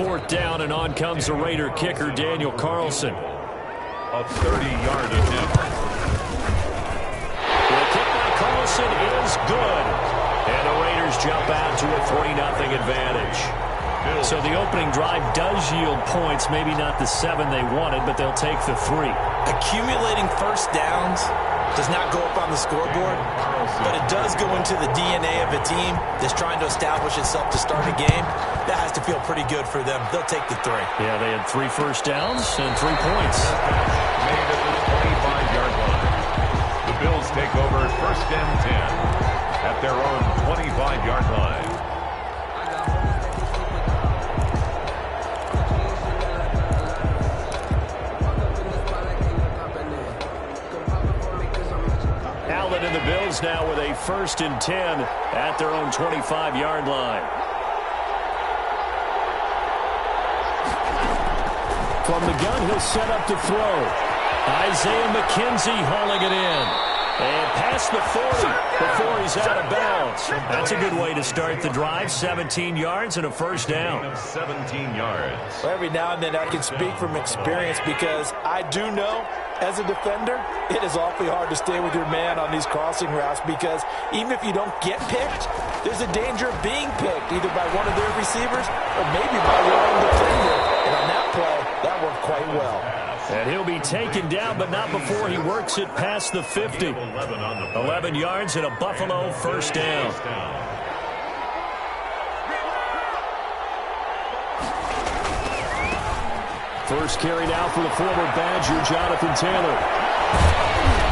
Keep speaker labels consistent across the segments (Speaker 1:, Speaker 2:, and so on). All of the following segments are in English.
Speaker 1: 4th down, and on comes the Raider kicker, Daniel Carlson.
Speaker 2: A 30-yard attempt.
Speaker 1: The kick by Carlson is good. And the Raiders jump out to a 3-0 advantage. So the opening drive does yield points, maybe not the 7 they wanted, but they'll take the 3.
Speaker 3: Accumulating first downs does not go up on the scoreboard, but it does go into the DNA of a team that's trying to establish itself to start a game. That has to feel pretty good for them. They'll take the 3.
Speaker 1: Yeah, they had 3 first downs and 3 points.
Speaker 2: Made at the 25-yard line. The Bills take over 1st and 10 at their own 25-yard line.
Speaker 1: And the Bills now with a 1st and 10 at their own 25-yard line. From the gun, he'll set up to throw. Isaiah McKenzie hauling it in. And past the 40 before he's out of bounds. That's a good way to start the drive. 17 yards and a 1st down.
Speaker 2: 17 yards.
Speaker 3: Well, every now and then I can speak from experience because I do know as a defender, it is awfully hard to stay with your man on these crossing routes because even if you don't get picked, there's a danger of being picked either by one of their receivers or maybe by your own defender. And on that play, that worked quite well.
Speaker 1: And he'll be taken down, but not before he works it past the 50. 11 yards and a Buffalo 1st down. First carry now for the former Badger, Jonathan Taylor.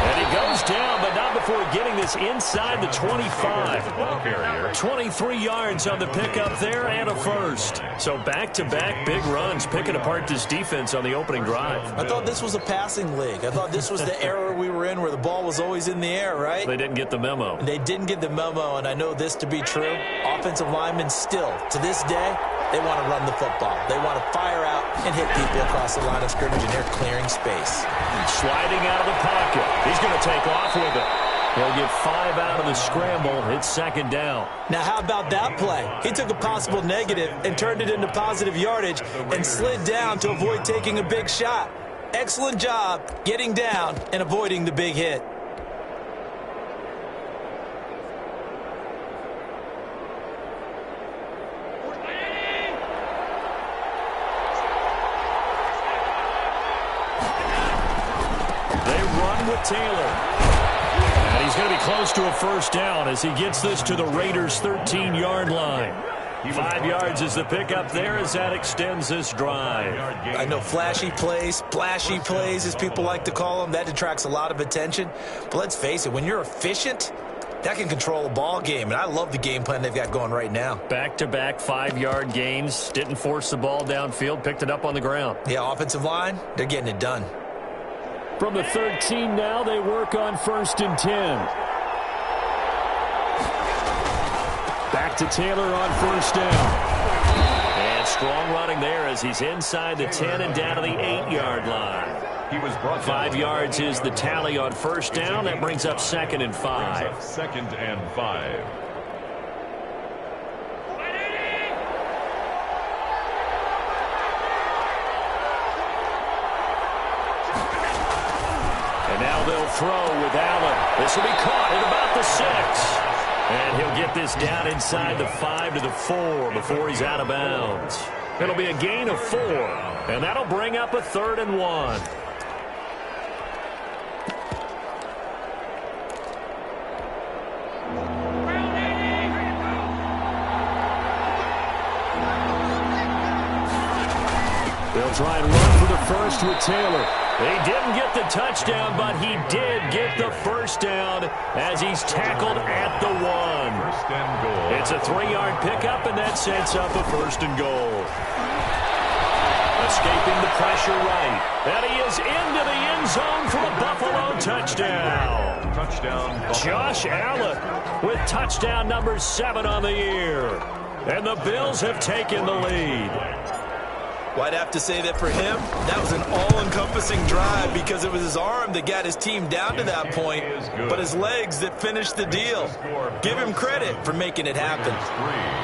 Speaker 1: And he goes down, but not before getting this inside the 25. 23 yards on the pickup there and a 1st. So back-to-back big runs, picking apart this defense on the opening drive.
Speaker 3: I thought this was a passing league. I thought this was the era we were in where the ball was always in the air, right?
Speaker 1: They didn't get the memo.
Speaker 3: They didn't get the memo, and I know this to be true. Offensive linemen still, to this day, they want to run the football. They want to fire out and hit people across the line of scrimmage, and they're clearing space.
Speaker 1: Sliding out of the pocket. He's going to take off with it. He'll get 5 out of the scramble. It's 2nd down.
Speaker 3: Now, how about that play? He took a possible negative and turned it into positive yardage and slid down to avoid taking a big shot. Excellent job getting down and avoiding the big hit.
Speaker 1: Taylor. And he's going to be close to a 1st down as he gets this to the Raiders' 13-yard line. 5 yards is the pickup there as that extends this drive.
Speaker 3: I know flashy plays, splashy plays, as people like to call them, that detracts a lot of attention. But let's face it, when you're efficient, that can control a ball game. And I love the game plan they've got going right now.
Speaker 1: Back-to-back 5-yard gains. Didn't force the ball downfield. Picked it up on the ground.
Speaker 3: Yeah, offensive line, they're getting it done.
Speaker 1: From the 13 now, they work on 1st and 10. Back to Taylor on 1st down. And strong running there as he's inside the 10 and down to the 8-yard line.
Speaker 2: He was brought
Speaker 1: 5 yards is the tally on 1st down. That brings up 2nd and 5.
Speaker 2: 2nd and 5.
Speaker 1: Now they'll throw with Allen. This will be caught at about the 6. And he'll get this down inside the 5 to the 4 before he's out of bounds. It'll be a gain of 4. And that'll bring up a 3rd and 1. They'll try and run for the 1st with Taylor. He didn't get the touchdown, but he did get the 1st down as he's tackled at the 1.
Speaker 2: 1st and goal.
Speaker 1: It's a 3-yard pickup, and that sets up a 1st and goal. Escaping the pressure right. And he is into the end zone for a Buffalo touchdown.
Speaker 2: Touchdown, Buffalo.
Speaker 1: Josh Allen with touchdown number 7 on the year. And the Bills have taken the lead.
Speaker 3: Well, I'd have to say that for him, that was an all-encompassing drive because it was his arm that got his team down to that point, but his legs that finished the deal. Give him credit for making it happen.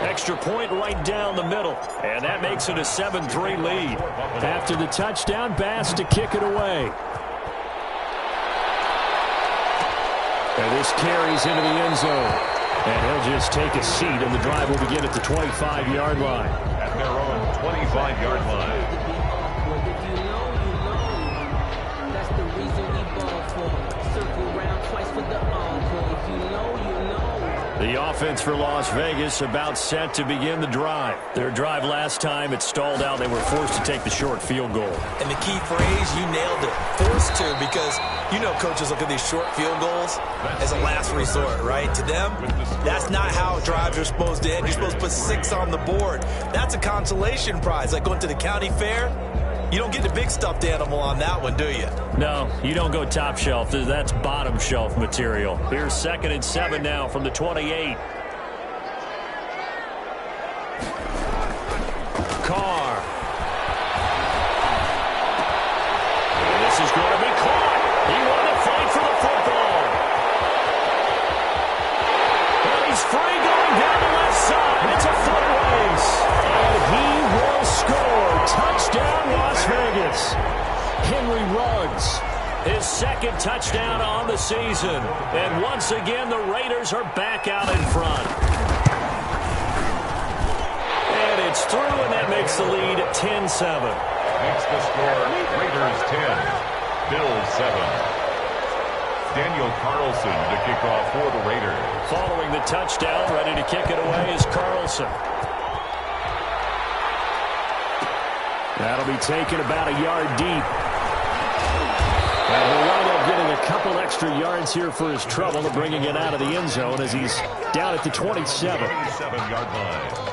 Speaker 1: Extra point right down the middle, and that makes it a 7-3 lead. After the touchdown, Bass to kick it away. And this carries into the end zone. And he'll just take a seat, and the drive will begin at the 25-yard line.
Speaker 2: At their own 25-yard line.
Speaker 4: That's the reason we ball for. Circle around twice for the encore. If you know, you know.
Speaker 1: The offense for Las Vegas about set to begin the drive. Their drive last time, it stalled out. They were forced to take the short field goal.
Speaker 3: And the key phrase, you nailed it. Forced to, because you know coaches look at these short field goals as a last resort, right? To them, that's not how drives are supposed to end. You're supposed to put 6 on the board. That's a consolation prize. Like going to the county fair, you don't get the big stuffed animal on that one, do you?
Speaker 1: No, you don't go top shelf. That's bottom shelf material. Here's 2nd and 7 now from the 28. Carr. And this is going to be caught. He won the fight for the football. And he's free going down the left side. It's a foot race. And he will score. Touchdown, Las Vegas. Henry Ruggs, his 2nd touchdown on the season. And once again, the Raiders are back out in front. And it's through, and that makes the lead 10-7.
Speaker 2: Makes the score Raiders 10, Bills 7. Daniel Carlson to kick off for the Raiders.
Speaker 1: Following the touchdown, ready to kick it away is Carlson. That'll be taken about a yard deep. And he'll wind up getting a couple extra yards here for his trouble of bringing it out of the end zone as he's down at the 27.
Speaker 2: 27-yard line.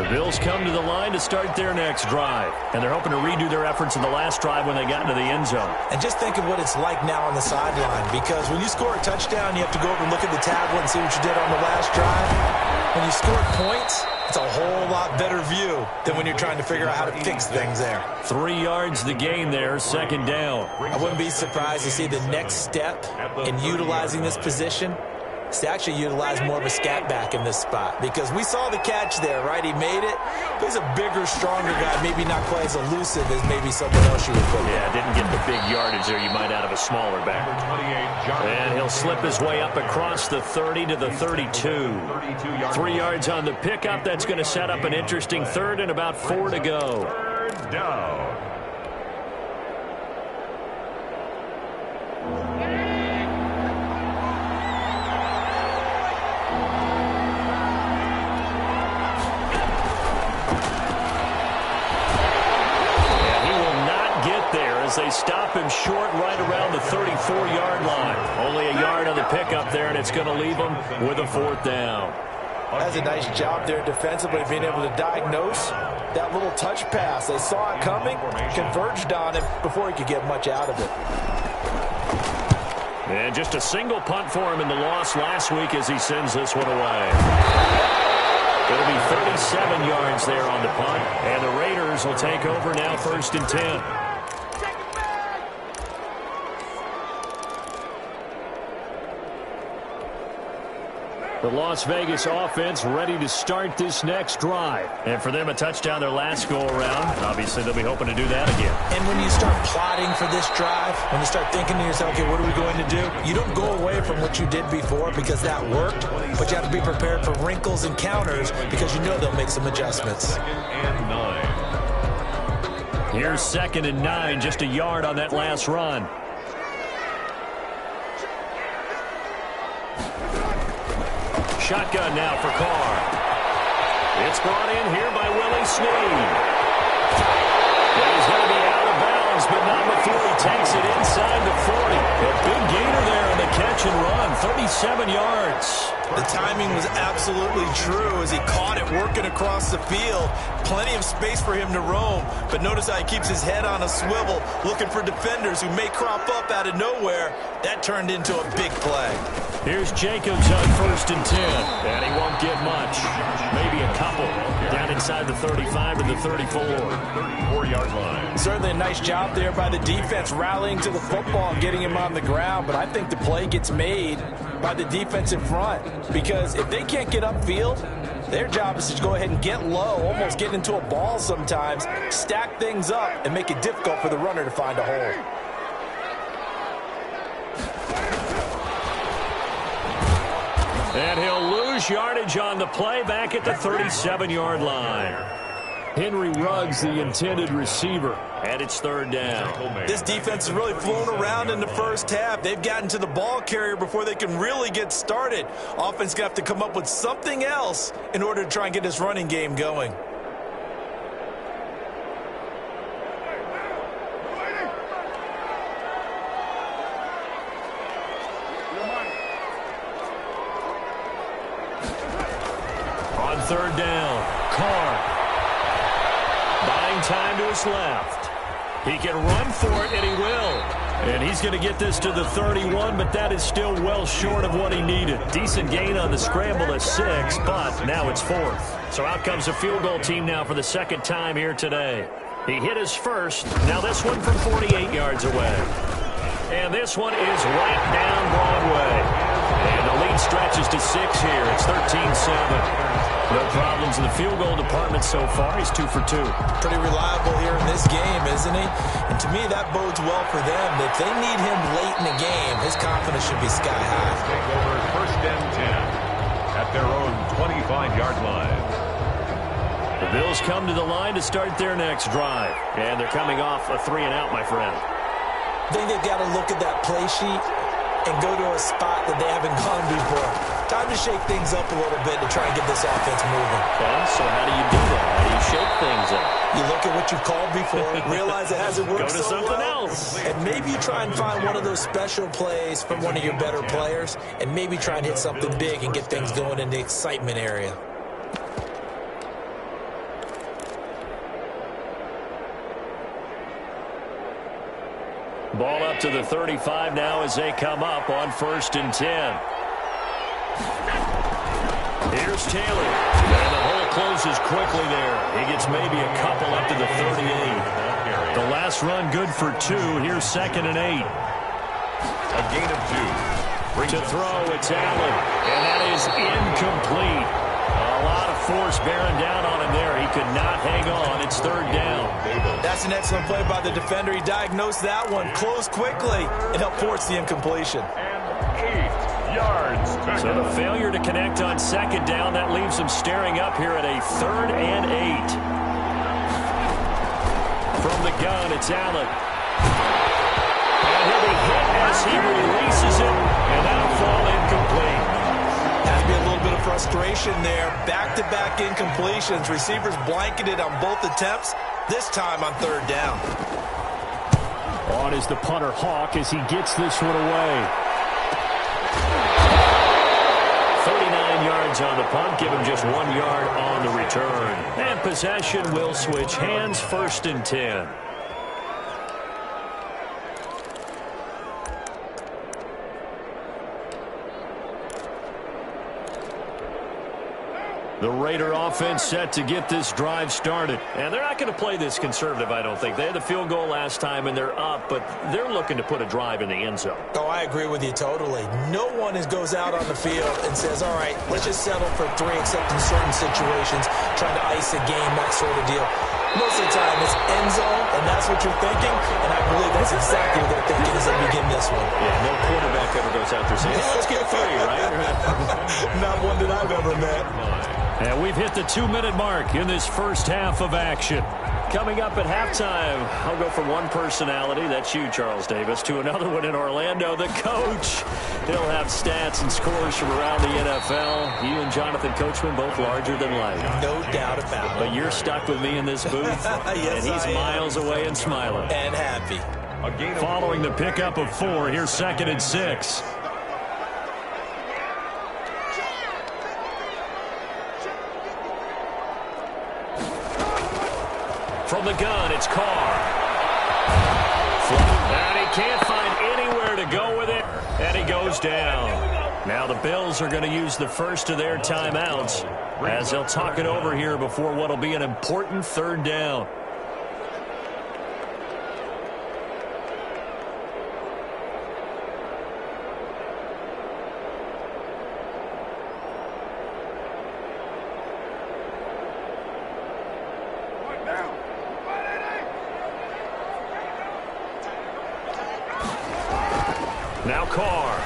Speaker 1: Bills come to the line to start their next drive. And they're hoping to redo their efforts in the last drive when they got into the end zone.
Speaker 3: And just think of what it's like now on the sideline, because when you score a touchdown, you have to go over and look at the tablet and see what you did on the last drive. When you score points, it's a whole lot better view than when you're trying to figure out how to fix things there.
Speaker 1: 3 yards the gain there, 2nd down.
Speaker 3: I wouldn't be surprised to see the next step in utilizing this position is to actually utilize more of a scat back in this spot, because we saw the catch there, right? He made it. But he's a bigger, stronger guy, maybe not quite as elusive as maybe someone else you would put.
Speaker 1: Yeah, didn't get the big yardage there you might out of a smaller back. And he'll slip his way up across the 30 to the 32. 3 yards on the pickup. That's going to set up an interesting 3rd and about 4 to go.
Speaker 2: 3rd down.
Speaker 1: They stop him short right around the 34-yard line. Only a yard on the pickup there, and it's going to leave him with a 4th down.
Speaker 3: That's a nice job there defensively, being able to diagnose that little touch pass. They saw it coming, converged on him before he could get much out of it.
Speaker 1: And just a single punt for him in the loss last week as he sends this one away. It'll be 37 yards there on the punt, and the Raiders will take over now 1st and 10. The Las Vegas offense ready to start this next drive. And for them, a touchdown their last go-around. Obviously, they'll be hoping to do that again.
Speaker 3: And when you start plotting for this drive, when you start thinking to yourself, okay, what are we going to do? You don't go away from what you did before because that worked, but you have to be prepared for wrinkles and counters because you know they'll make some adjustments.
Speaker 2: 2nd and 9.
Speaker 1: Here's 2nd and 9, just a yard on that last run. Shotgun now for Carr. It's brought in here by Willie Snead. And he's going to be out of bounds, but not before he takes it inside the 40. A big gainer there on the catch and run, 37 yards.
Speaker 3: The timing was absolutely true as he caught it working across the field. Plenty of space for him to roam. But notice how he keeps his head on a swivel, looking for defenders who may crop up out of nowhere. That turned into a big play.
Speaker 1: Here's Jacobs on 1st and 10. And he won't get much. Maybe a couple. Down inside the 35 or the 34.
Speaker 2: 34-yard line.
Speaker 3: Certainly a nice job there by the defense, rallying to the football and getting him on the ground. But I think the play gets made by the defensive front. Because if they can't get upfield, their job is to go ahead and get low, almost get into a ball sometimes, stack things up, and make it difficult for the runner to find a hole.
Speaker 1: And he'll lose yardage on the play back at the 37-yard line. Henry Ruggs, the intended receiver, and it's 3rd down.
Speaker 3: This defense has really flown around in the first half. They've gotten to the ball carrier before they can really get started. Offense going to have to come up with something else in order to try and get this running game going.
Speaker 1: On 3rd down, Carr. Buying time to his left. He can run for it, and he will. And he's going to get this to the 31, but that is still well short of what he needed. Decent gain on the scramble at 6, but now it's 4th. So out comes a field goal team now for the 2nd time here today. He hit his first. Now this one from 48 yards away. And this one is right down Broadway. And the lead stretches to 6 here. It's 13-7. No problems in the field goal department so far. He's 2 for 2.
Speaker 3: Pretty reliable here in this game, isn't he? And to me, that bodes well for them. If they need him late in the game, his confidence should be sky high.
Speaker 2: Take over 1st and 10 at their own 25-yard line.
Speaker 1: The Bills come to the line to start their next drive. And they're coming off a 3-and-out, my friend.
Speaker 3: I think they've got to look at that play sheet and go to a spot that they haven't gone before. Time to shake things up a little bit to try and get this offense moving.
Speaker 1: Okay, so how do you do that? How do you shake things up?
Speaker 3: You look at what you've called before, realize it hasn't worked
Speaker 1: Go to
Speaker 3: so
Speaker 1: something
Speaker 3: well,
Speaker 1: else.
Speaker 3: and maybe you try and find one of those special plays from one of your better players, and maybe try and hit something big and get things going in the excitement area.
Speaker 1: Ball up to the 35 now as they come up on 1st and 10. Here's Taylor. And the hole closes quickly there. He gets maybe a couple up to the 38. The last run good for 2. Here's 2nd and 8.
Speaker 2: A gain of 2.
Speaker 1: To throw, it's Allen. And that is incomplete. A lot of force bearing down on him there. He could not hang on. It's 3rd down.
Speaker 3: That's an excellent play by the defender. He diagnosed that one, closed quickly, and helped force the incompletion.
Speaker 2: And 8 yards.
Speaker 1: So the failure to connect on 2nd down, that leaves him staring up here at a 3rd and 8. From the gun, it's Allen. And he'll be hit as he releases it, and that'll fall incomplete.
Speaker 3: Has to be a little bit of frustration there. Back-to-back incompletions. Receivers blanketed on both attempts, this time on 3rd down.
Speaker 1: On is the punter Hawk as he gets this one away. 39 yards on the punt, give him just 1 yard on the return. And possession will switch hands, 1st and 10. The Raider offense set to get this drive started. And they're not going to play this conservative, I don't think. They had the field goal last time, and they're up, but they're looking to put a drive in the end zone.
Speaker 3: Oh, I agree with you totally. No one goes out on the field and says, all right, let's just settle for 3, except in certain situations, trying to ice a game, that sort of deal. Most of the time, it's end zone, and that's what you're thinking, and I believe that's exactly what they're thinking as they begin this one.
Speaker 1: Yeah, no quarterback ever goes out there saying, hey, let's get 3, right?
Speaker 3: Not one that I've ever met.
Speaker 1: And we've hit the 2-minute mark in this first half of action. Coming up at halftime, I'll go from one personality, that's you, Charles Davis, to another one in Orlando, the coach. He'll have stats and scores from around the NFL. You and Jonathan Coachman, both larger than life.
Speaker 3: No doubt about it.
Speaker 1: But you're stuck with me in this booth,
Speaker 3: yes,
Speaker 1: and he's miles away and smiling.
Speaker 3: And happy.
Speaker 1: Following the pickup of 4, here's 2nd and 6. From the gun, it's Carr. And he can't find anywhere to go with it. And he goes down. Now the Bills are going to use the first of their timeouts as they'll talk it over here before what will be an important third down. Now Carr.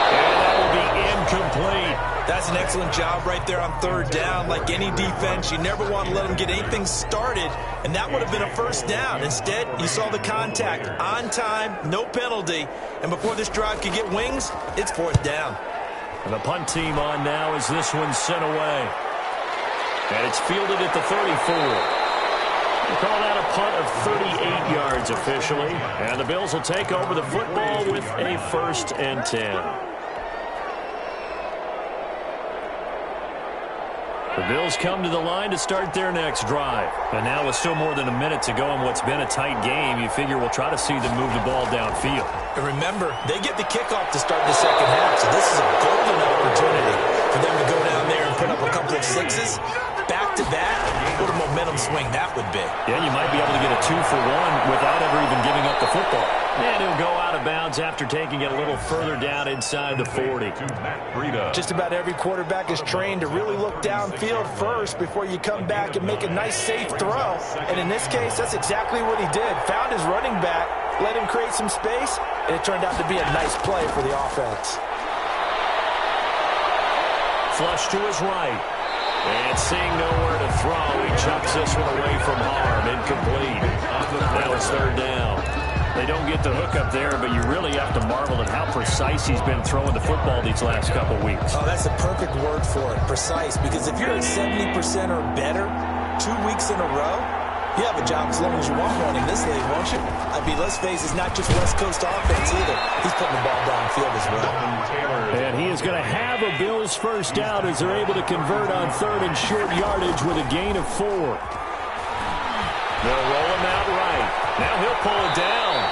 Speaker 1: And that will be incomplete.
Speaker 3: That's an excellent job right there on third down. Like any defense, you never want to let them get anything started, and that would have been a first down. Instead, you saw the contact on time, no penalty, and before this drive could get wings, it's fourth down.
Speaker 1: And the punt team on now as this one's sent away. And it's fielded at the 34. They call that a punt of 38 yards officially. And the Bills will take over the football with a 1st and 10. The Bills come to the line to start their next drive. And now with still more than a minute to go in what's been a tight game, you figure we'll try to see them move the ball downfield.
Speaker 3: And remember, they get the kickoff to start the second half, so this is a golden opportunity for them to go down there and put up a couple of sixes. Back-to-back, what a momentum swing that would be.
Speaker 1: Yeah, you might be able to get a 2-for-1 without ever even giving up the football. And he'll go out of bounds after taking it a little further down inside the 40.
Speaker 3: Just about every quarterback is trained to really look downfield first before you come back and make a nice, safe throw. And in this case, that's exactly what he did. Found his running back, let him create some space, and it turned out to be a nice play for the offense.
Speaker 1: Flush to his right. And seeing nowhere to throw, he chucks this one away from harm. Incomplete. Now it's third down. They don't get the hook up there, but you really have to marvel at how precise he's been throwing the football these last couple weeks.
Speaker 3: Oh, that's a perfect word for it, precise, because if you're at 70% or better 2 weeks in a row, you have a job as long as you want one in this league, won't you? I mean, let's face it, it's not just West Coast offense either. He's putting the ball downfield as well.
Speaker 1: And he is going to have a Bills first down as they're able to convert on third and short yardage with a gain of 4. They'll roll him out right. Now he'll pull it down.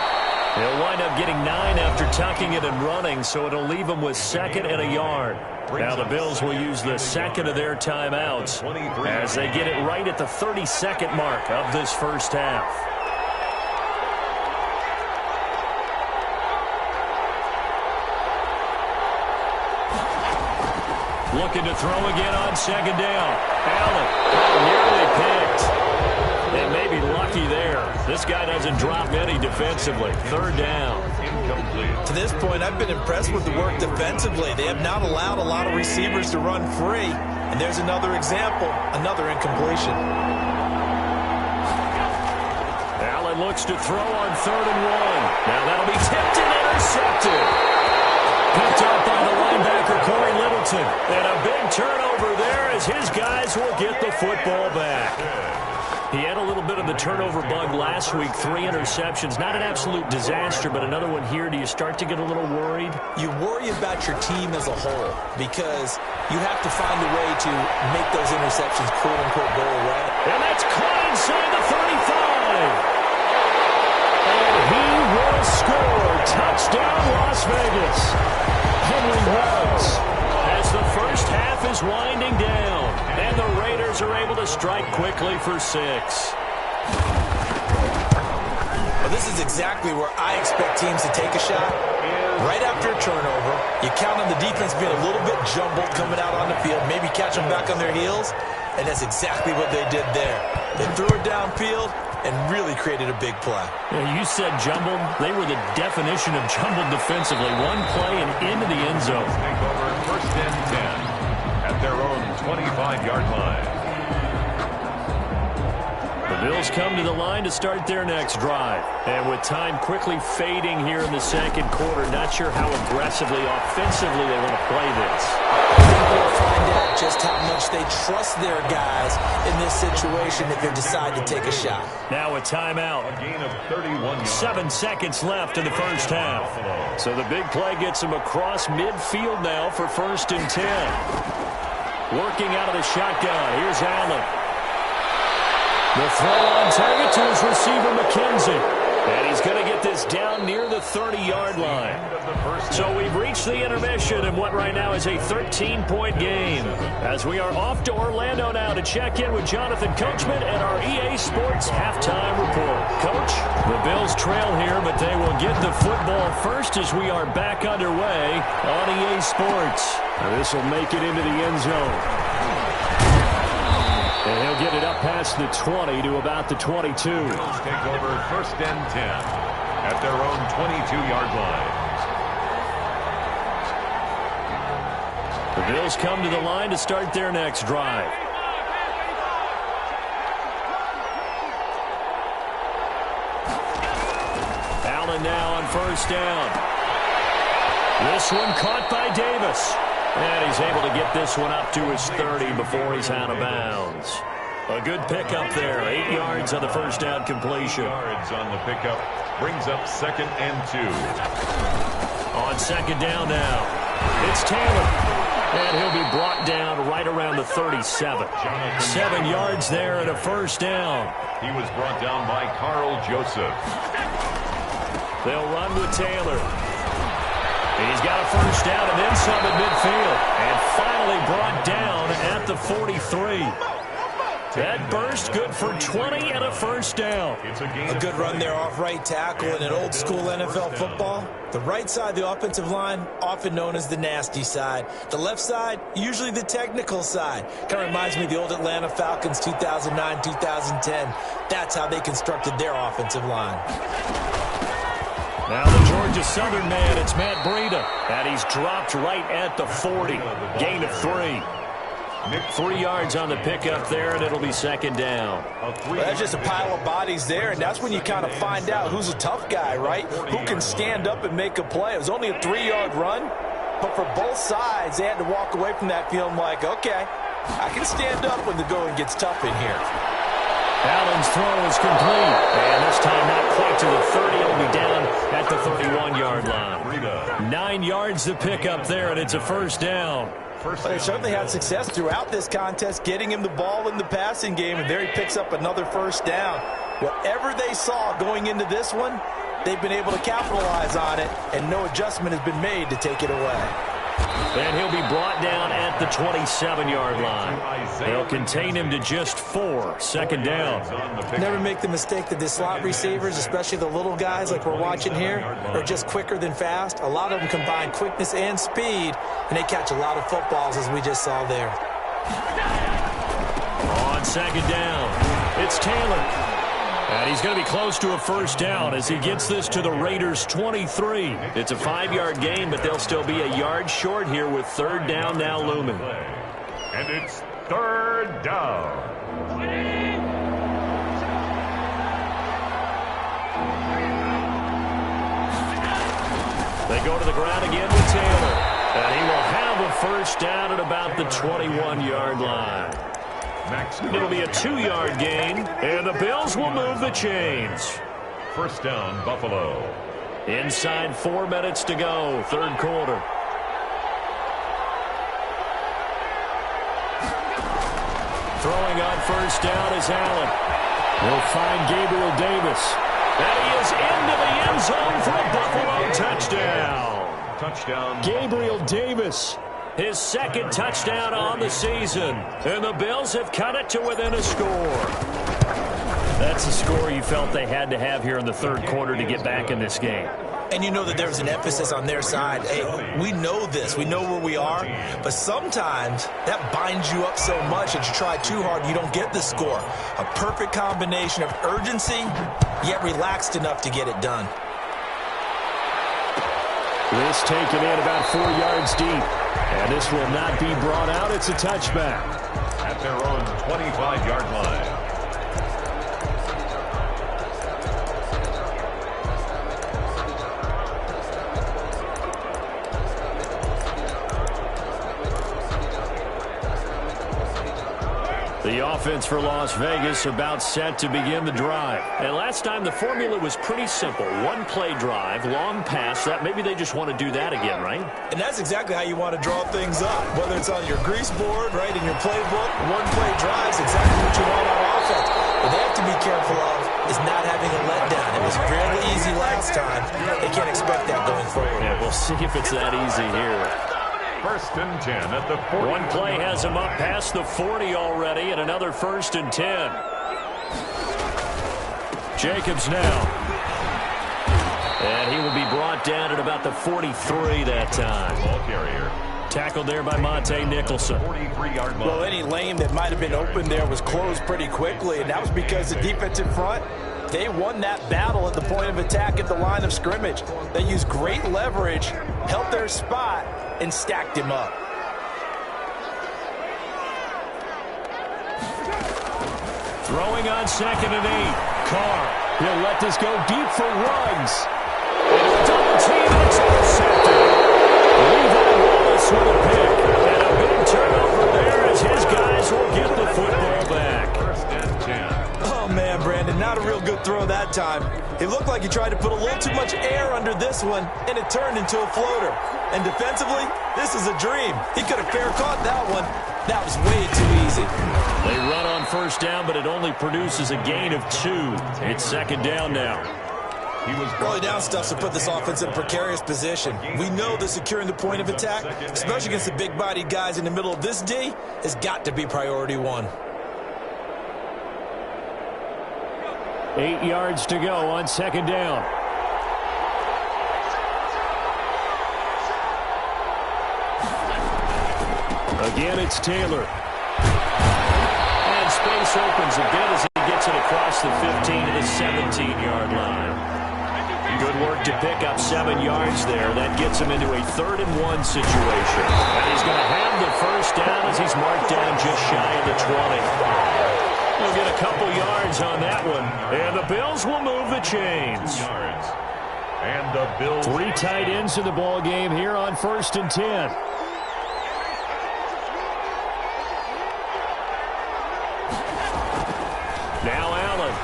Speaker 1: He'll wind up getting 9 after tucking it and running, so it'll leave him with 2nd and a yard. Now the Bills will use the second of their timeouts as they get it right at the 30-second mark of this first half. Looking to throw again on second down. Allen, nearly picked. And maybe lucky there. This guy doesn't drop many defensively. Third down.
Speaker 3: To this point, I've been impressed with the work defensively. They have not allowed a lot of receivers to run free. And there's another example, another incompletion.
Speaker 1: Allen looks to throw on 3rd and 1. Now that'll be tipped and intercepted. Picked up by the linebacker, Corey Littleton. And a big turnover there as his guys will get the football back. He had a little bit of the turnover bug last week, 3 interceptions. Not an absolute disaster, but another one here. Do you start to get a little worried?
Speaker 3: You worry about your team as a whole because you have to find a way to make those interceptions, quote-unquote, go away.
Speaker 1: And that's caught inside the 35. And he will score. Touchdown, Las Vegas. Henry Ruggs as the first half is winding down. And the Raiders are able to strike quickly for 6.
Speaker 3: Well, this is exactly where I expect teams to take a shot. Right after a turnover, you count on the defense being a little bit jumbled coming out on the field, maybe catch them back on their heels, and that's exactly what they did there. They threw it downfield and really created a big play.
Speaker 1: Yeah, you said jumbled. They were the definition of jumbled defensively. One play and into the end zone.
Speaker 2: Take over 1st and 10 at their own 25-yard line.
Speaker 1: The Bills come to the line to start their next drive. And with time quickly fading here in the second quarter, not sure how aggressively, offensively they want to play this.
Speaker 3: I think we'll find out just how much they trust their guys in this situation if they decide to take a shot.
Speaker 1: Now a timeout.
Speaker 2: A gain of 31 yards.
Speaker 1: 7 seconds left in the first half. So the big play gets them across midfield now for 1st and 10. Working out of the shotgun. Here's Allen. The throw on target to his receiver, McKenzie. And he's going to get this down near the 30-yard line. So we've reached the intermission in what right now is a 13-point game. As we are off to Orlando now to check in with Jonathan Coachman and our EA Sports halftime report. Coach, the Bills trail here, but they will get the football first as we are back underway on EA Sports. This will make it into the end zone. And he'll get it up past the 20 to about the 22.
Speaker 2: Bills take over first and 10 at their own 22-yard line.
Speaker 1: The Bills come to the line to start their next drive. Allen now on first down. This one caught by Davis. And he's able to get this one up to his 30 before he's out of bounds. A good pickup there. 8 yards on the first down completion.
Speaker 2: 8 yards on the pickup brings up 2nd and 2.
Speaker 1: On second down now, it's Taylor. And he'll be brought down right around the 37. 7 yards there and a first down.
Speaker 2: He was brought down by Carl Joseph.
Speaker 1: They'll run with Taylor. He's got a first down and then some at midfield. And finally brought down at the 43. That burst good for 20 and a first down.
Speaker 3: A good run there off right tackle in an old school NFL football. The right side of the offensive line, often known as the nasty side. The left side, usually the technical side. Kind of reminds me of the old Atlanta Falcons 2009, 2010. That's how they constructed their offensive line.
Speaker 1: Now the Georgia Southern man, it's Matt Breida. And he's dropped right at the 40. Gain of 3. 3 yards on the pickup there, and it'll be second down.
Speaker 3: Well, that's just a pile of bodies there, and that's when you kind of find out who's a tough guy, right? Who can stand up and make a play. It was only a 3-yard run, but for both sides, they had to walk away from that feeling like, okay, I can stand up when the going gets tough in here.
Speaker 1: Allen's throw is complete, and this time not quite to the 30. It'll be down at the 31-yard line. 9 yards to pick up there, and it's a first down.
Speaker 3: They certainly had success throughout this contest, getting him the ball in the passing game, and there he picks up another first down. Whatever they saw going into this one, they've been able to capitalize on it, and no adjustment has been made to take it away.
Speaker 1: And he'll be brought down at the 27-yard line. They'll contain him to just 4. Second down.
Speaker 3: Never make the mistake that the slot receivers, especially the little guys like we're watching here, are just quicker than fast. A lot of them combine quickness and speed, and they catch a lot of footballs, as we just saw there.
Speaker 1: On second down, it's Taylor. And he's going to be close to a first down as he gets this to the Raiders' 23. It's a 5-yard gain, but they'll still be a yard short here with third down now looming.
Speaker 2: And it's third down.
Speaker 1: They go to the ground again with Taylor. And he will have a first down at about the 21-yard line. It'll be a 2-yard gain, and the Bills will move the chains.
Speaker 2: First down, Buffalo.
Speaker 1: Inside 4 minutes to go, third quarter. Throwing on first down is Allen. He'll find Gabriel Davis. And he is into the end zone for a Buffalo touchdown.
Speaker 2: Touchdown.
Speaker 1: Gabriel Davis. His second touchdown on the season. And the Bills have cut it to within a score. That's a score you felt they had to have here in the third quarter to get back in this game.
Speaker 3: And you know that there's an emphasis on their side. Hey, we know this. We know where we are. But sometimes that binds you up so much that you try too hard, you don't get the score. A perfect combination of urgency, yet relaxed enough to get it done.
Speaker 1: This taken in about 4 yards deep. And this will not be brought out. It's a touchback.
Speaker 2: At their own 25-yard line.
Speaker 1: The offense for Las Vegas about set to begin the drive. And last time the formula was pretty simple. One-play drive, long pass. That maybe they just want to do that again, right?
Speaker 3: And that's exactly how you want to draw things up. Whether it's on your grease board, right, in your playbook, one-play drives, exactly what you want on offense. What they have to be careful of is not having a letdown. It was fairly easy last time. They can't expect that going forward.
Speaker 1: Yeah, we'll see if it's that easy here.
Speaker 2: First and 10 at the 40.
Speaker 1: One play has him up past the 40 already, and another first and 10. Jacobs now. And he will be brought down at about the 43 that time.
Speaker 2: Ball carrier.
Speaker 1: Tackled there by Monte Nicholson.
Speaker 2: 43-yard line.
Speaker 3: Well, any lane that might have been open there was closed pretty quickly, and that was because the defensive front, they won that battle at the point of attack at the line of scrimmage. They used great leverage, held their spot, and stacked him up.
Speaker 1: Throwing on 2nd and 8. Carr. He'll let this go deep for Ruggs. Into a double team, and it's intercepted. Levi Wallace with a pick. And a big turnover there as his guys will get the football back.
Speaker 2: First and 10.
Speaker 3: Oh, man, Brandon, not a real good throw that time. It looked like he tried to put a little too much air under this one, and it turned into a floater. And defensively, this is a dream. He could have fair caught that one. That was way too easy.
Speaker 1: They run on first down, but it only produces a gain of 2. It's 2nd down now.
Speaker 2: He was
Speaker 3: Early down stuff to put this offense in a precarious position. We know that securing the point of attack, especially against the big-bodied guys in the middle of this D, has got to be priority 1.
Speaker 1: 8 yards to go on 2nd down. Again, it's Taylor. And space opens a bit as he gets it across the 15 to the 17-yard line. Good work to pick up 7 yards there. That gets him into a 3rd and 1 situation. And he's going to have the first down as he's marked down just shy of the 20. We'll get a couple yards on that one. And the Bills will move the chains.
Speaker 2: And the Bills.
Speaker 1: 3 tight ends in the ball game here on 1st and 10. Now Allen.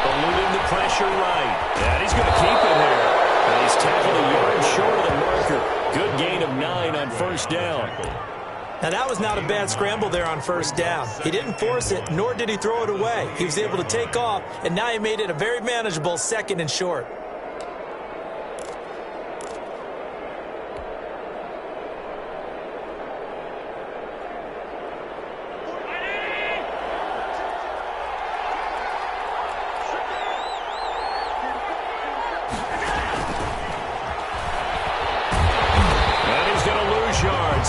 Speaker 1: Eluding the pressure right. And he's going to keep it here. And he's tackled a yard short of the marker. Good gain of 9 on 1st down.
Speaker 3: Now, that was not a bad scramble there on 1st down. He didn't force it, nor did he throw it away. He was able to take off, and now he made it a very manageable 2nd and short.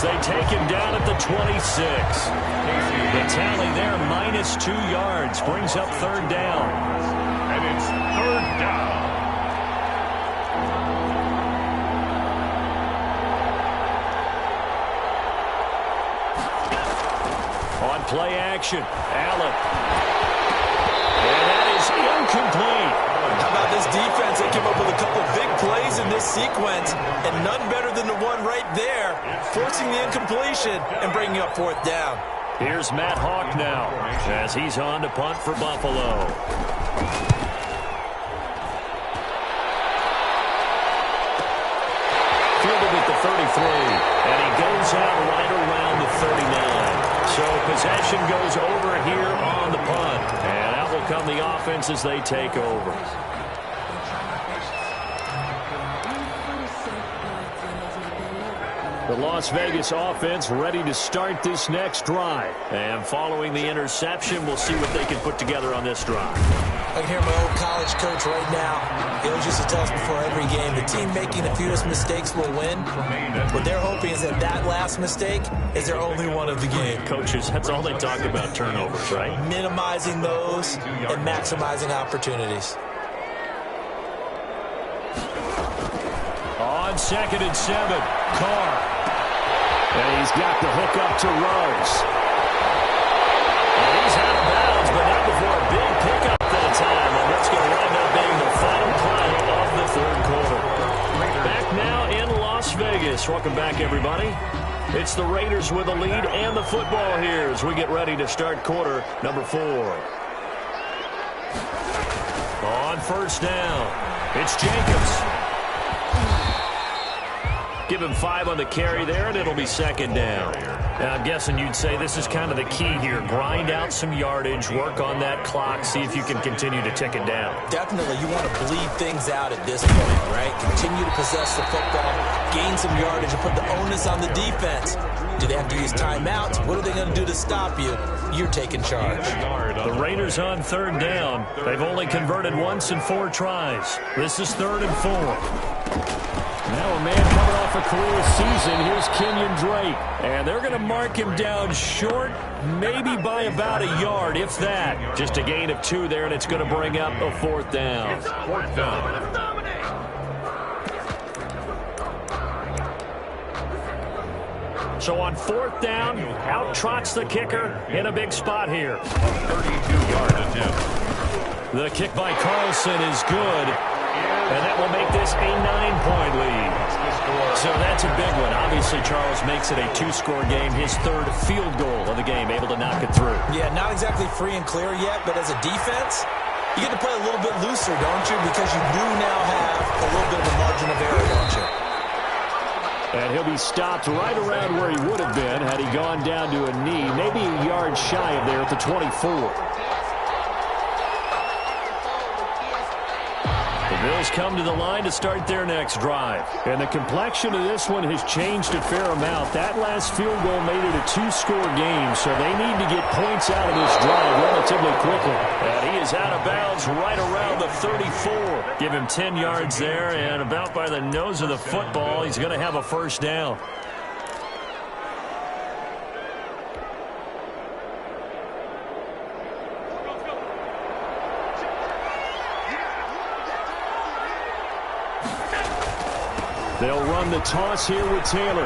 Speaker 1: They take him down at the 26. The tally there, minus 2 yards, brings up 3rd down.
Speaker 2: And it's 3rd down.
Speaker 1: On play action, Allen. And that is incomplete.
Speaker 3: How about this defense? They came up with a couple big plays in this sequence, and none better than the one right there, forcing the incompletion and bringing up 4th down.
Speaker 1: Here's Matt Hawk now as he's on to punt for Buffalo. Fielded at the 33, and he goes out right around the 39. So possession goes over here on the punt, and out will come the offense as they take over. The Las Vegas offense ready to start this next drive. And following the interception, we'll see what they can put together on this drive.
Speaker 3: I can hear my old college coach right now. He always used to tell us before every game, the team making the fewest mistakes will win. What they're hoping is that that last mistake is their only one of the game.
Speaker 1: Coaches, that's all they talk about, turnovers, right?
Speaker 3: Minimizing those and maximizing opportunities.
Speaker 1: On 2nd and 7, Carr. And he's got the hook up to Ruggs. And he's out of bounds, but not before a big pickup that time. And that's going to wind up being the final play of the 3rd quarter. Back now in Las Vegas. Welcome back, everybody. It's the Raiders with the lead and the football here as we get ready to start quarter number 4. On first down, it's Jacobs. Give him 5 on the carry there, and it'll be second down. Now, I'm guessing you'd say this is kind of the key here. Grind out some yardage, work on that clock, see if you can continue to tick it down.
Speaker 3: Definitely, you want to bleed things out at this point, right? Continue to possess the football, gain some yardage, and put the onus on the defense. Do they have to use timeouts? What are they going to do to stop you? You're taking charge.
Speaker 1: The Raiders on third down. They've only converted once in 4 tries. This is 3rd and 4. Now a man coming off a career season. Here's Kenyon Drake. And they're going to mark him down short, maybe by about a yard, if that. Just a gain of 2 there, and it's going to bring up a 4th down.
Speaker 2: 4th down.
Speaker 1: So on 4th down, out trots the kicker in a big spot here.
Speaker 2: 32-yard attempt.
Speaker 1: The kick by Carlson is good. And that will make this a 9-point lead. So that's a big one. Obviously, Charles makes it a 2-score game. His 3rd field goal of the game, able to knock it through.
Speaker 3: Yeah, not exactly free and clear yet, but as a defense, you get to play a little bit looser, don't you? Because you do now have a little bit of a margin of error, don't you?
Speaker 1: And he'll be stopped right around where he would have been had he gone down to a knee, maybe a yard shy of there at the 24. Bills come to the line to start their next drive. And the complexion of this one has changed a fair amount. That last field goal made it a 2-score game, so they need to get points out of this drive relatively quickly. And he is out of bounds right around the 34. Give him 10 yards there, and about by the nose of the football, he's going to have a 1st down. They'll run the toss here with Taylor.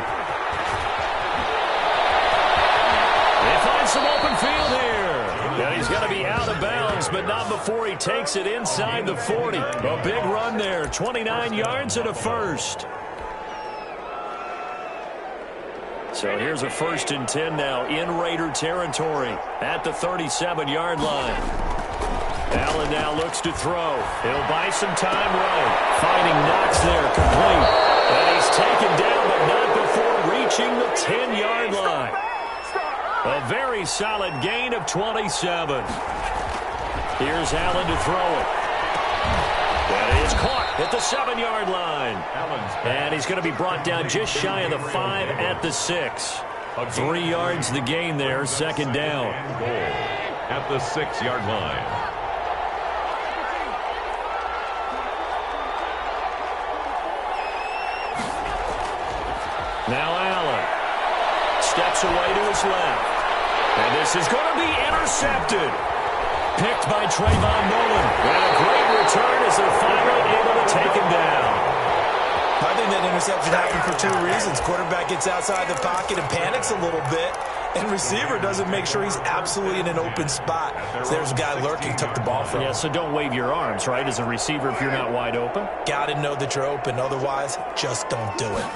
Speaker 1: They find some open field here. And he's going to be out of bounds, but not before he takes it inside the 40. A big run there, 29 yards and a 1st. So here's a 1st and 10 now in Raider territory at the 37-yard line. Allen now looks to throw. He'll buy some time right. Finding Knox there, complete. And he's taken down, but not before reaching the 10-yard line. A very solid gain of 27. Here's Allen to throw it. And it's caught at the 7-yard line. And he's going to be brought down just shy of the 5 at the 6. 3 yards the gain there, 2nd down.
Speaker 2: At the 6-yard line.
Speaker 1: Now Allen steps away to his left. And this is going to be intercepted. Picked by Trayvon Mullen. And a great return as they're finally able to take him down.
Speaker 3: I think that interception happened for 2 reasons. Quarterback gets outside the pocket and panics a little bit. And receiver doesn't make sure he's absolutely in an open spot. So there's a guy lurking, took the ball from him.
Speaker 1: Yeah, so don't wave your arms, right, as a receiver if you're not wide open.
Speaker 3: Got to know that you're open. Otherwise, just don't do it.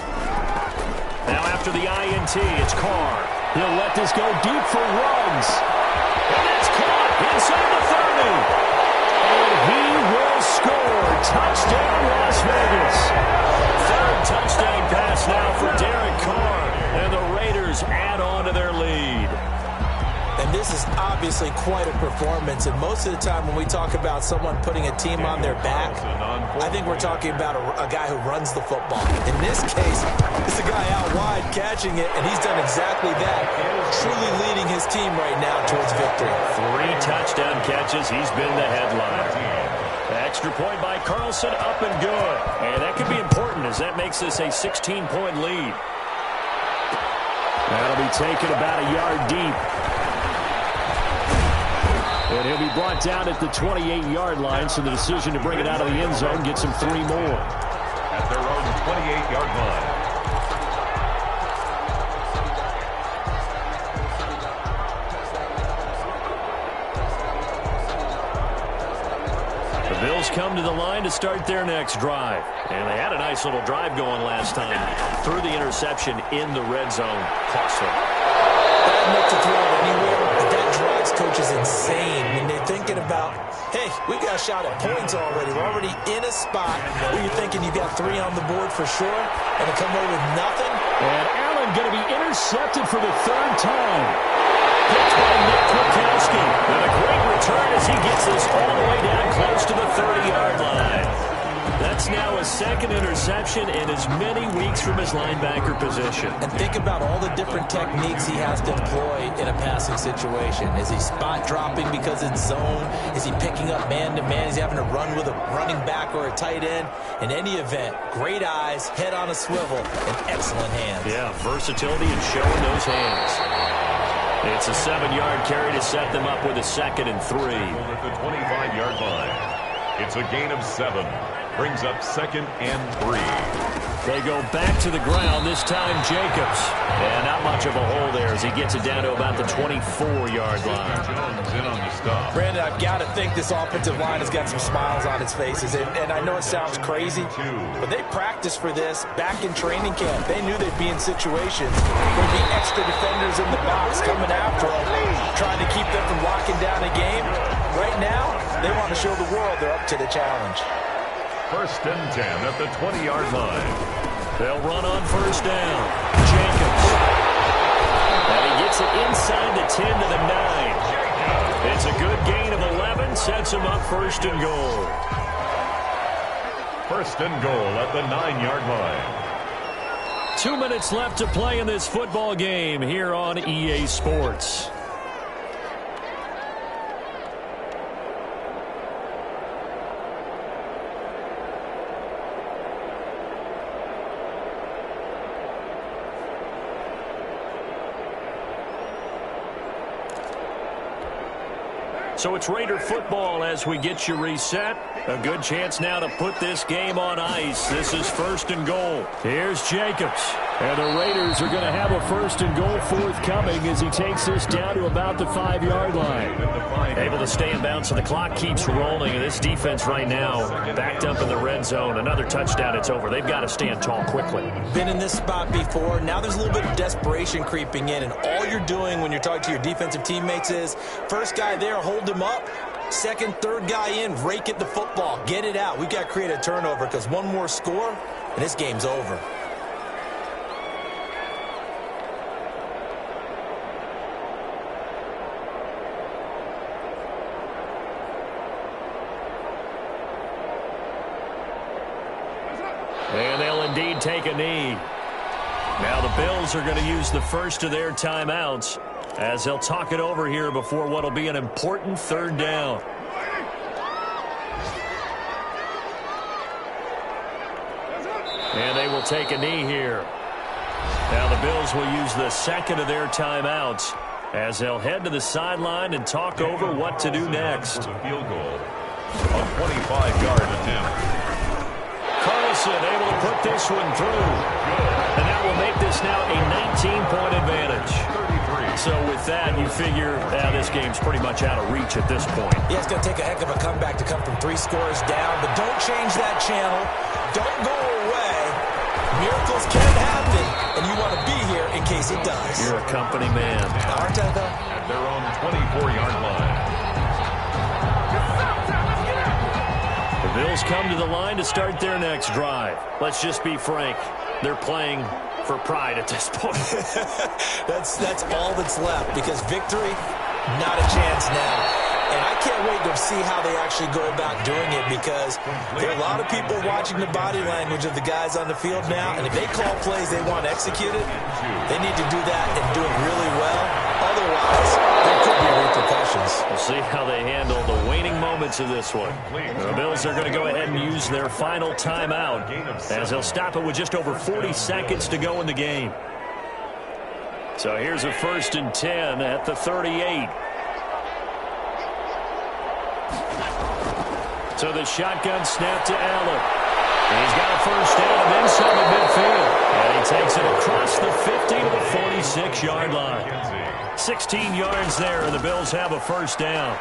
Speaker 1: Now after the INT, it's Carr. He'll let this go deep for Ruggs. And it's caught inside the 30. And he will score. Touchdown, Las Vegas. 3rd touchdown pass now for Derek Carr. And the Raiders add on to their lead.
Speaker 3: And this is obviously quite a performance. And most of the time when we talk about someone putting a team on their back, I think we're talking about a guy who runs the football. In this case, it's a guy out wide catching it, and he's done exactly that, truly leading his team right now towards victory.
Speaker 1: 3 touchdown catches. He's been the headline. Extra point by Carlson, up and good. And that could be important as that makes this a 16-point lead. That'll be taken about a yard deep. And he'll be brought down at the 28-yard line, so the decision to bring it out of the end zone gets him 3 more.
Speaker 2: At their own 28-yard line.
Speaker 1: The Bills Bills come to the line to start their next drive. And they had a nice little drive going last time. Threw the interception in the red zone. Costly.
Speaker 3: Bad note to throw it anywhere, but that drives coaches insane when they're thinking about, hey, we got a shot at points already. We're already in a spot where you're thinking you got 3 on the board for sure, and to come away with nothing.
Speaker 1: And Allen going to be intercepted for the 3rd time. Picked by Nick Kwiatkowski. And a great return as he gets this all the way down close to the 30-yard line. That's now a 2nd interception in as many weeks from his linebacker position.
Speaker 3: And think about all the different techniques he has to employ in a passing situation. Is he spot dropping because it's zone? Is he picking up man-to-man? Is he having to run with a running back or a tight end? In any event, great eyes, head on a swivel, and excellent hands.
Speaker 1: Yeah, versatility and showing those hands. It's a 7-yard carry to set them up with a 2nd and 3.
Speaker 2: At the 25-yard line. It's a gain of 7. Brings up 2nd and 3.
Speaker 1: They go back to the ground, this time Jacobs. And not much of a hole there as he gets it down to about the 24-yard line.
Speaker 2: Jones in on the stop.
Speaker 3: Brandon, I've got to think this offensive line has got some smiles on its faces. And I know it sounds crazy, but they practiced for this back in training camp. They knew they'd be in situations where there'd be extra defenders in the box coming after them, trying to keep them from locking down a game. Right now, they want to show the world they're up to the challenge.
Speaker 2: 1st and 10 at the 20-yard line.
Speaker 1: They'll run on 1st down. Jacobs. And he gets it inside the 10 to the 9. It's a good gain of 11. Sets him up 1st and goal.
Speaker 2: 1st and goal at the 9-yard line.
Speaker 1: 2 minutes left to play in this football game here on EA Sports. So it's Raider football as we get you reset. A good chance now to put this game on ice. This is 1st and goal. Here's Jacobs. And the Raiders are going to have a 1st and goal forthcoming as he takes this down to about the 5-yard line. Able to stay in bounds, so the clock keeps rolling. And this defense right now backed up in the red zone. Another touchdown, it's over. They've got to stand tall quickly.
Speaker 3: Been in this spot before. Now there's a little bit of desperation creeping in. And all you're doing when you're talking to your defensive teammates is, first guy there, hold him up. 2nd, 3rd guy in, rake at the football. Get it out. We've got to create a turnover because one more score, and this game's over.
Speaker 1: And they'll indeed take a knee. Now the Bills are going to use the first of their timeouts as they'll talk it over here before what will be an important 3rd down. And they will take a knee here. Now the Bills will use the 2nd of their timeouts as they'll head to the sideline and talk over what to do next.
Speaker 2: Field goal. A 25-yard attempt.
Speaker 1: Carlson able to put this one through. And that will make this now a 19-point advantage.
Speaker 2: 33.
Speaker 1: So with that, you figure this game's pretty much out of reach at this point.
Speaker 3: Yeah, it's going to take a heck of a comeback to come from 3 scores down, but don't change that channel. Don't go away. Miracles can happen, and you want to be here in case it does.
Speaker 1: You're a company man.
Speaker 3: Aren't I, though?
Speaker 2: At their own 24-yard line.
Speaker 1: The Bills come to the line to start their next drive. Let's just be frank. They're playing for pride at this point.
Speaker 3: That's all that's left, because victory, not a chance now. And I can't wait to see how they actually go about doing it, because there are a lot of people watching the body language of the guys on the field now, and if they call plays they want executed, they need to do that and do it really well. Otherwise, there could be repercussions.
Speaker 1: We'll see how they handle the waning moments of this one. The Bills are going to go ahead and use their final timeout as they'll stop it with just over 40 seconds to go in the game. So here's a 1st and 10 at the 38. So the shotgun snap to Allen. He's got a 1st down and then some at midfield. And he takes it across the 50 to the 46-yard line. 16 yards there, and the Bills have a 1st down.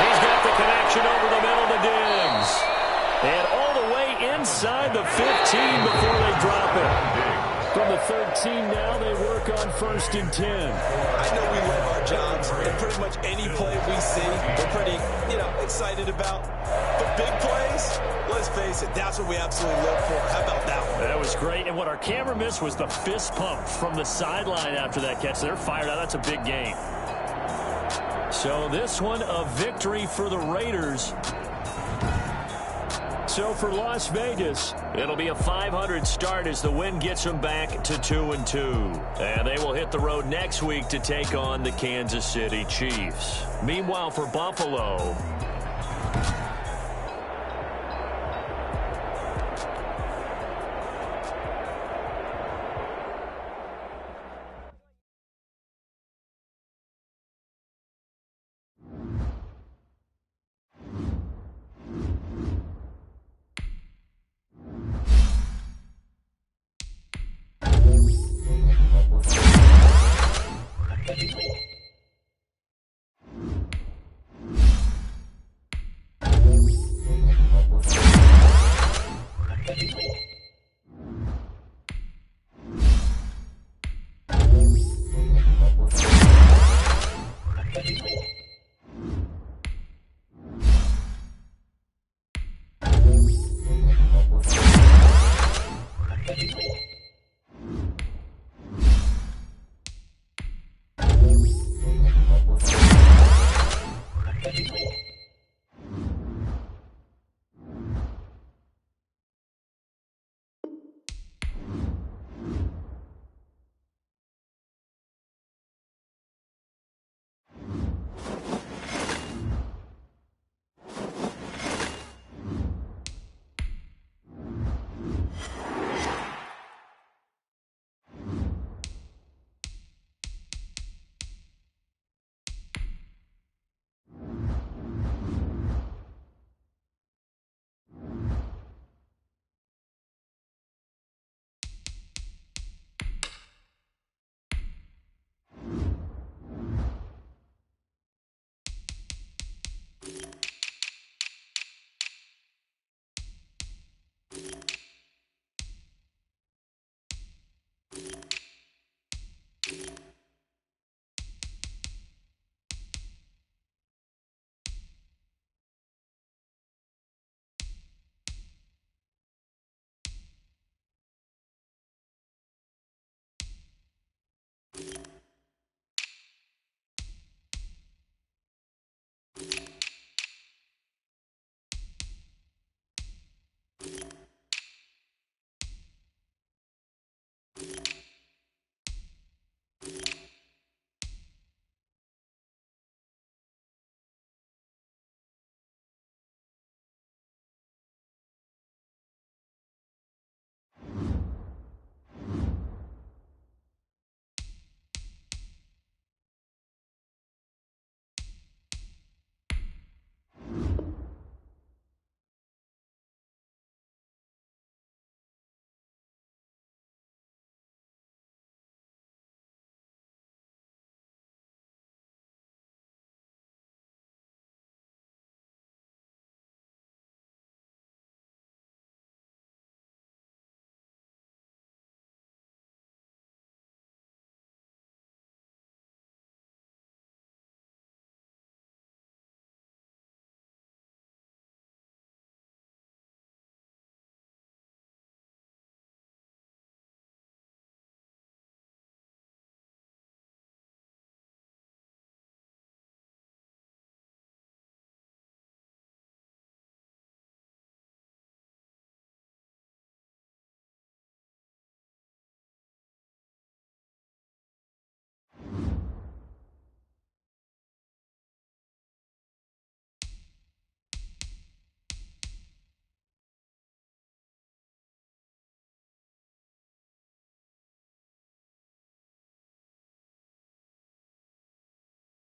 Speaker 1: He's got the connection over the middle to Diggs. And all the way inside the 15 before they drop it. From the 13 now, they work on 1st and 10.
Speaker 3: I know we love our jobs, and pretty much any play we see, we're pretty, excited about. But big plays, let's face it, that's what we absolutely live for. How about that one?
Speaker 1: That was great. And what our camera missed was the fist pump from the sideline after that catch. They're fired out. That's a big game. So this one, a victory for the Raiders. So for Las Vegas, it'll be a 500 start as the win gets them back to 2-2. And they will hit the road next week to take on the Kansas City Chiefs. Meanwhile, for Buffalo,